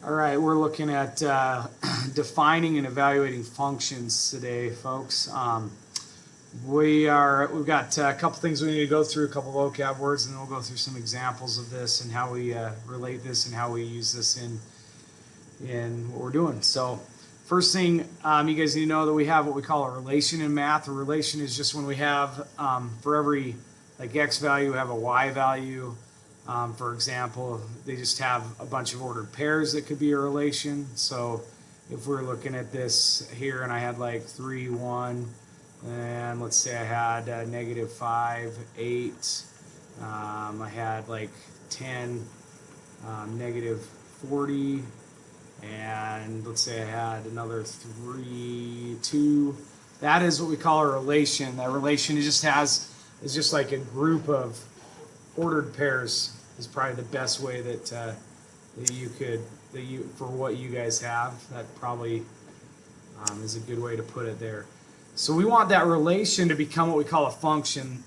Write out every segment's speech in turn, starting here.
All right, we're looking at defining and evaluating functions today, folks. We've got a couple things we need to go through, a couple vocab words, and then we'll go through some examples of this and how we relate this and how we use this in what we're doing. So first thing, you guys need to know that we have what we call a relation in math. A relation is just when we have, for every like x value, we have a y value. For example, they just have a bunch of ordered pairs that could be a relation. So if we're looking at this here and I had like 3, 1, and let's say I had -5, 8, I had like 10, -40, and let's say I had another 3, 2. That is what we call a relation. That relation is just like a group of ordered pairs is probably the best way that for what you guys have. That probably is a good way to put it there. So we want that relation to become what we call a function.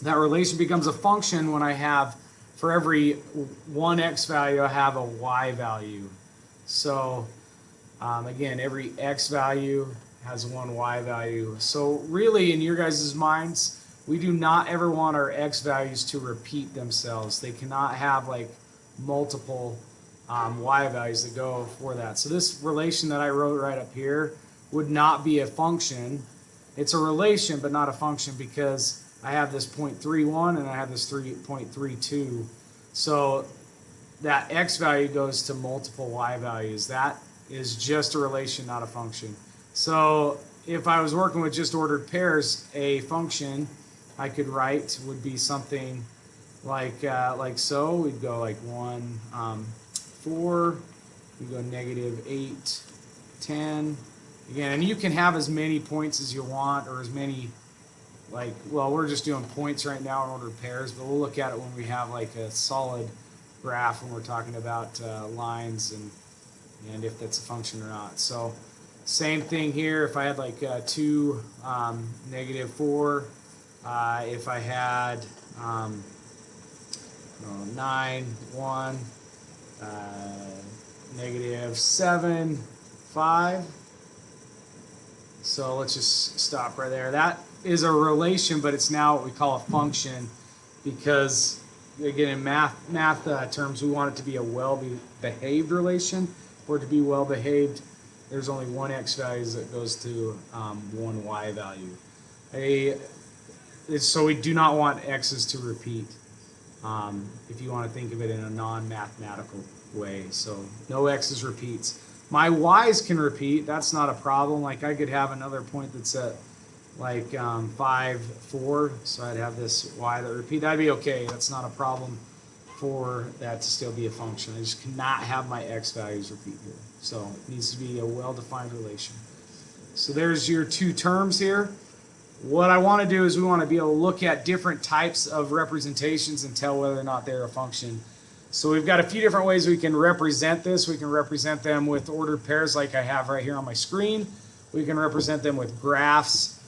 That relation becomes a function when I have, for every one x value, I have a y value. So again, every x value has one y value. So really, in your guys' minds, we do not ever want our x values to repeat themselves. They cannot have like multiple y values that go for that. So this relation that I wrote right up here would not be a function. It's a relation, but not a function, because I have this 0.31 and I have this 3.32. So that x value goes to multiple y values. That is just a relation, not a function. So if I was working with just ordered pairs, a function I could write would be something like so. We'd go like 1, 4. We go -8, 10. Again, and you can have as many points as you want, or as many, like, well, we're just doing points right now in ordered pairs, but we'll look at it when we have like a solid graph, when we're talking about lines and if that's a function or not. So same thing here. If I had like 2, -4. If I had 9, 1, -7, 5. So let's just stop right there. That is a relation, but it's now what we call a function, because again, in math terms, we want it to be a well-behaved relation. For it to be well-behaved, there's only one x value that goes to one y value. So we do not want x's to repeat, if you want to think of it in a non-mathematical way. So no x's repeats. My y's can repeat. That's not a problem. Like I could have another point that's at like 5, 4. So I'd have this y that repeat. That'd be okay. That's not a problem for that to still be a function. I just cannot have my x values repeat here. So it needs to be a well-defined relation. So there's your two terms here. What I want to do is we want to be able to look at different types of representations and tell whether or not they're a function. So we've got a few different ways we can represent this. We can represent them with ordered pairs like I have right here on my screen. We can represent them with graphs.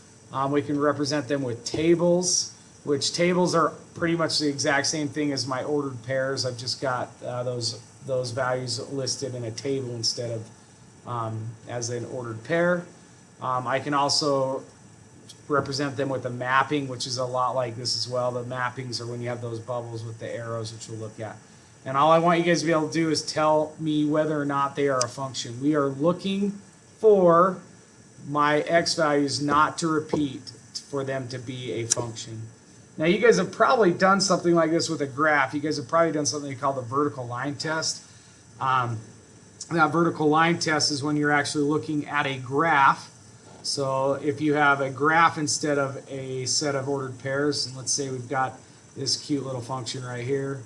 We can represent them with tables, which tables are pretty much the exact same thing as my ordered pairs. I've just got those values listed in a table instead of as an ordered pair. I can also represent them with a mapping, which is a lot like this as well. The mappings are when you have those bubbles with the arrows, which we'll look at. And all I want you guys to be able to do is tell me whether or not they are a function. We are looking for my x values not to repeat, for them to be a function. Now you guys have probably done something like this with a graph. You guys have probably done something called the vertical line test. That vertical line test is when you're actually looking at a graph. So if you have a graph instead of a set of ordered pairs, and let's say we've got this cute little function right here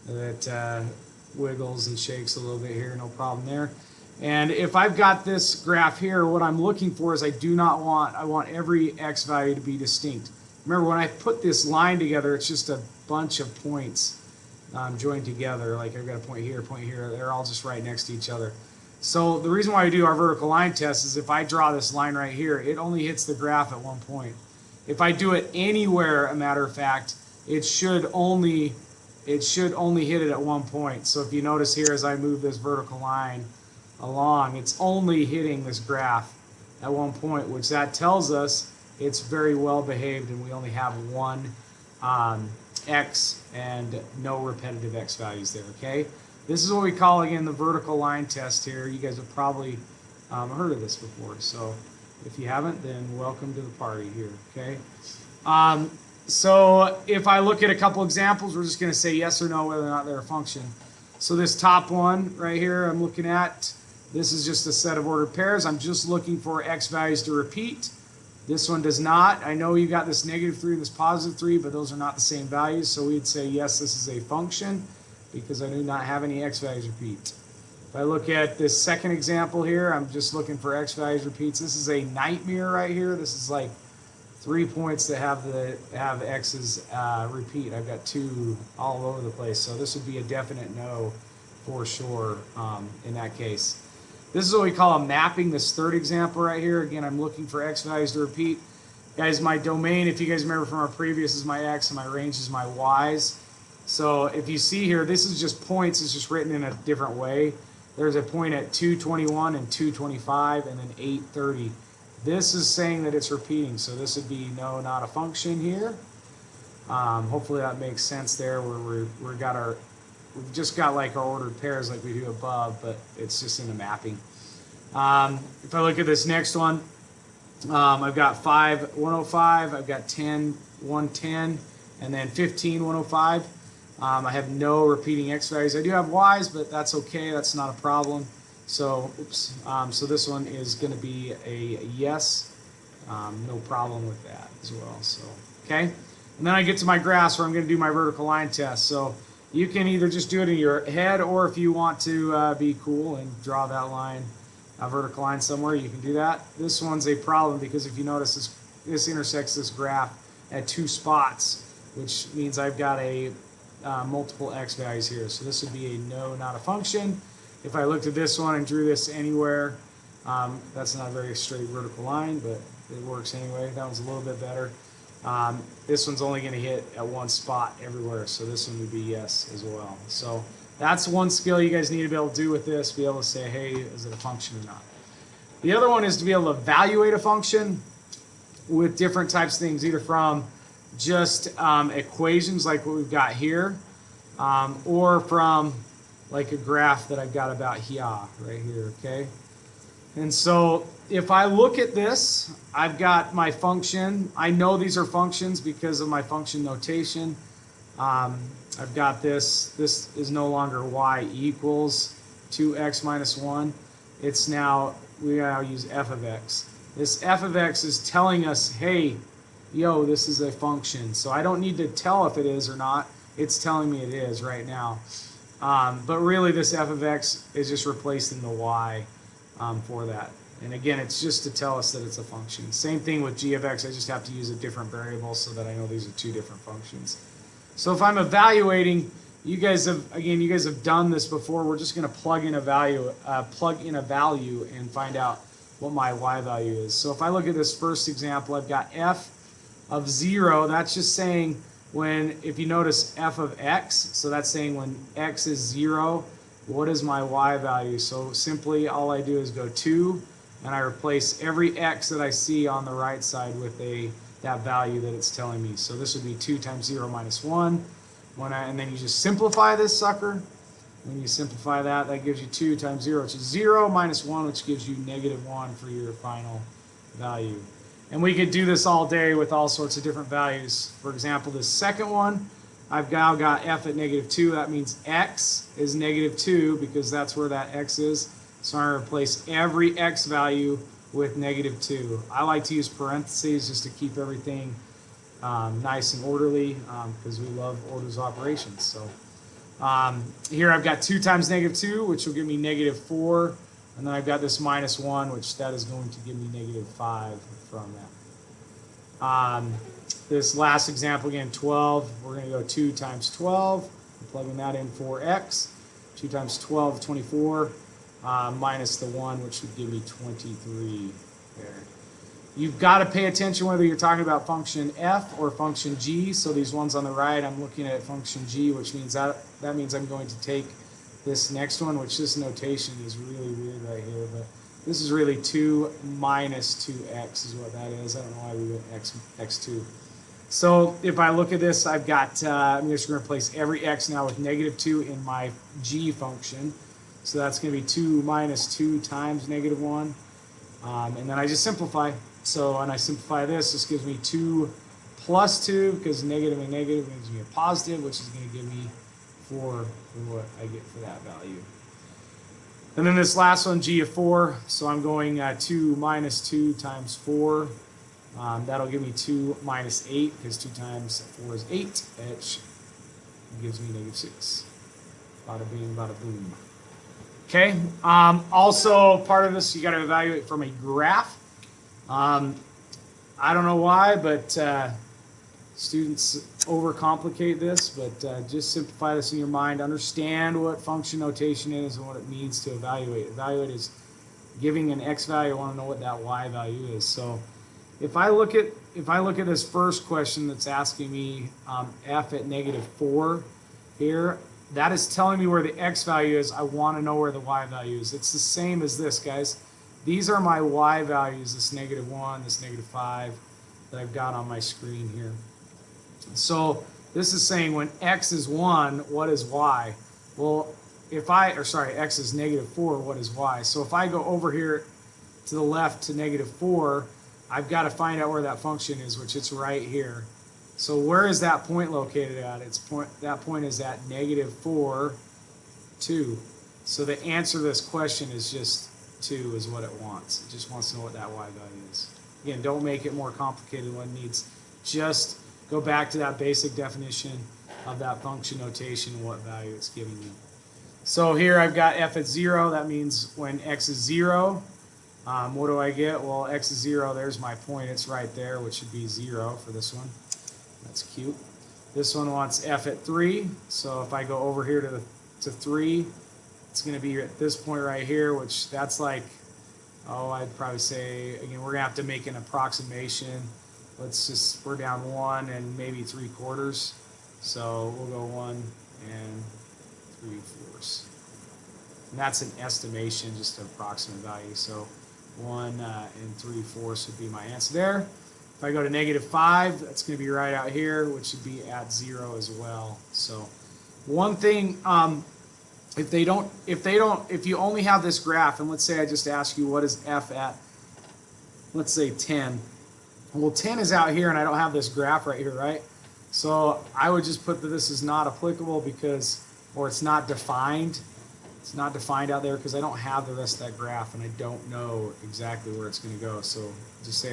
that wiggles and shakes a little bit here, no problem there. And if I've got this graph here, what I'm looking for is I want every x value to be distinct. Remember, when I put this line together, it's just a bunch of points joined together. Like I've got a point here, they're all just right next to each other. So the reason why we do our vertical line test is if I draw this line right here, it only hits the graph at one point. If I do it anywhere, a matter of fact, it should only it should only hit it at one point. So if you notice here, as I move this vertical line along, it's only hitting this graph at one point, which that tells us it's very well behaved and we only have one x and no repetitive x values there, okay? This is what we call, again, the vertical line test here. You guys have probably heard of this before, so if you haven't, then welcome to the party here, okay? So if I look at a couple examples, we're just going to say yes or no whether or not they're a function. So this top one right here I'm looking at, this is just a set of ordered pairs. I'm just looking for x values to repeat. This one does not. I know you got this -3 and this +3, but those are not the same values. So we'd say, yes, this is a function because I do not have any x values repeat. If I look at this second example here, I'm just looking for x values repeats. This is a nightmare right here. This is like 3 points that have x's repeat. I've got 2 all over the place. So this would be a definite no for sure in that case. This is what we call a mapping, this third example right here. Again, I'm looking for x values to repeat. Guys, my domain, if you guys remember from our previous, is my x and my range is my y's. So if you see here, this is just points. It's just written in a different way. There's a point at 221 and 225 and then 830. This is saying that it's repeating. So this would be no, not a function here. Hopefully that makes sense there where we've just got like our ordered pairs like we do above, but it's just in a mapping. If I look at this next one, I've got 5, 105, I've got 10, 110, and then 15, 105. I have no repeating x values. I do have y's, but that's okay. That's not a problem. So, oops. So this one is going to be a yes. No problem with that as well. So, okay. And then I get to my graphs where I'm going to do my vertical line test. So you can either just do it in your head, or if you want to be cool and draw that line, a vertical line somewhere, you can do that. This one's a problem because if you notice, this intersects this graph at 2 spots, which means I've got a multiple x values here. So this would be a no, not a function. If I looked at this one and drew this anywhere, that's not a very straight vertical line, but it works anyway. That one's a little bit better. This one's only going to hit at 1 spot everywhere, so this one would be yes as well. So that's one skill you guys need to be able to do with this, be able to say, hey, is it a function or not? The other one is to be able to evaluate a function with different types of things, either from just equations like what we've got here, or from like a graph that I've got about here, right here, okay? And so if I look at this, I've got my function. I know these are functions because of my function notation. I've got this. This is no longer y equals 2x minus 1. It's now, we now use f of x. This f of x is telling us, hey, yo, this is a function. So I don't need to tell if it is or not. It's telling me it is right now. But really this f of x is just replacing the y for that. And again, it's just to tell us that it's a function. Same thing with g of x. I just have to use a different variable so that I know these are 2 different functions. So if I'm evaluating, you guys have done this before. We're just going to plug in a value and find out what my y value is. So if I look at this first example, I've got f of 0. That's just saying when, if you notice f of x, so that's saying when x is 0, what is my y value? So simply all I do is go 2, and I replace every x that I see on the right side with that value that it's telling me. So this would be 2 times 0 minus 1. And then you just simplify this sucker. When you simplify that, that gives you 2 times 0, which is 0, minus 1, which gives you -1 for your final value. And we could do this all day with all sorts of different values. For example, this second one, I've now got f at -2. That means x is -2 because that's where that x is. So I'm going to replace every x value with -2. I like to use parentheses just to keep everything nice and orderly because we love orders operations. So here I've got 2 times -2, which will give me -4. And then I've got this -1, which that is going to give me -5 from that. This last example again, 12. We're going to go 2 times 12. I'm plugging that in for x. 2 times 12, 24. Minus the 1, which would give me 23 there. You've got to pay attention whether you're talking about function f or function g. So these ones on the right, I'm looking at function g, which means that means I'm going to take this next one, which this notation is really weird right here, but this is really 2 minus 2x is what that is. I don't know why we went x2. So if I look at this, I've got, I'm just going to replace every x now with -2 in my g function. So that's going to be 2 minus 2 times -1. And then I just simplify. So when I simplify this gives me 2 plus 2, because negative and negative gives me a positive, which is going to give me 4 for what I get for that value. And then this last one, g of 4, so I'm going 2 minus 2 times 4. That'll give me 2 minus 8, because 2 times 4 is 8, which gives me -6. Bada bing, bada boom. Okay, also part of this, you got to evaluate from a graph. I don't know why, but students overcomplicate this, but just simplify this in your mind. Understand what function notation is and what it means to evaluate. Evaluate is giving an x value. I want to know what that y value is. So if I look at this first question that's asking me f at -4 here, that is telling me where the x value is. I want to know where the y value is. It's the same as this, guys. These are my y values, this -1, this -5 that I've got on my screen here. So this is saying when x is 1, what is y? Well, x is -4, what is y? So if I go over here to the left to -4, I've got to find out where that function is, which it's right here. So where is that point located at? That point is at -4, 2. So the answer to this question is just 2 is what it wants. It just wants to know what that y value is. Again, don't make it more complicated than it needs. Just go back to that basic definition of that function notation and what value it's giving you. So here I've got f at 0. That means when x is 0, what do I get? Well, x is 0. There's my point. It's right there, which should be 0 for this one. That's cute. This one wants f at 3. So if I go over here to 3, it's going to be at this point right here, which that's like, I'd probably say, again, we're going to have to make an approximation. We're down 1 and maybe 3/4. So we'll go 1 and 3/4. And that's an estimation, just an approximate value. So 1 and 3/4 would be my answer there. If I go to -5, that's going to be right out here, which should be at 0 as well. So one thing, if you only have this graph, and let's say I just ask you what is f at, let's say 10. Well, 10 is out here, and I don't have this graph right here, right? So I would just put that this is not applicable or it's not defined. It's not defined out there because I don't have the rest of that graph, and I don't know exactly where it's going to go. So just say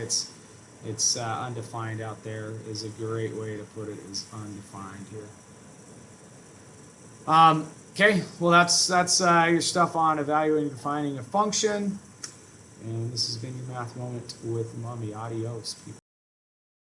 it's undefined out there is a great way to put it, is undefined here. Okay, well that's your stuff on evaluating and defining a function. And this has been your Math Moment with Mommy. Adios, people.